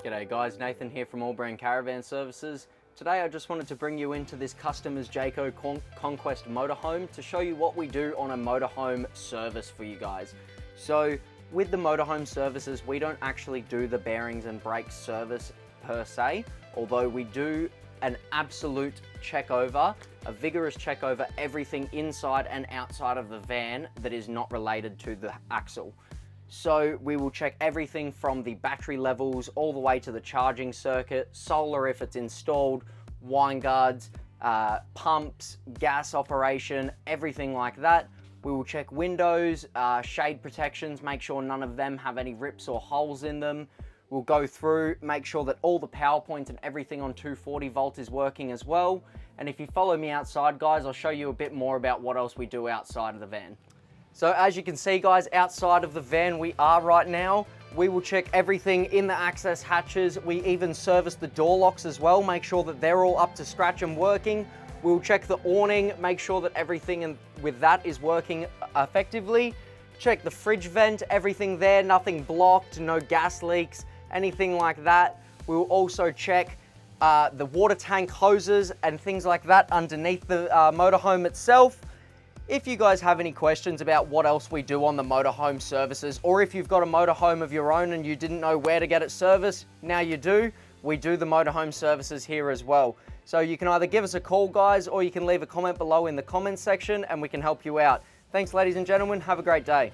G'day guys, Nathan here from All Brand Caravan Services. Today I just wanted to bring you into this customer's Jayco Conquest motorhome to show you what we do on a motorhome service for you guys. So with the motorhome services, we don't actually do the bearings and brakes service per se, although we do an absolute check over, a vigorous check over everything inside and outside of the van that is not related to the axle. So we will check everything from the battery levels all the way to the charging circuit, solar if it's installed, wind guards, pumps, gas operation, everything like that. We will check windows, shade protections, make sure none of them have any rips or holes in them. We'll go through, make sure that all the power points and everything on 240 volt is working as well. And if you follow me outside, guys, I'll show you a bit more about what else we do outside of the van. So as you can see, guys, outside of the van we are right now, we will check everything in the access hatches. We even service the door locks as well, make sure that they're all up to scratch and working. We'll check the awning, make sure that everything with that is working effectively. Check the fridge vent, everything there, nothing blocked, no gas leaks, anything like that. We'll also check the water tank hoses and things like that underneath the motorhome itself. If you guys have any questions about what else we do on the motorhome services, or if you've got a motorhome of your own and you didn't know where to get it serviced, now you do. We do the motorhome services here as well. So you can either give us a call, guys, or you can leave a comment below in the comments section and we can help you out. Thanks, ladies and gentlemen. Have a great day.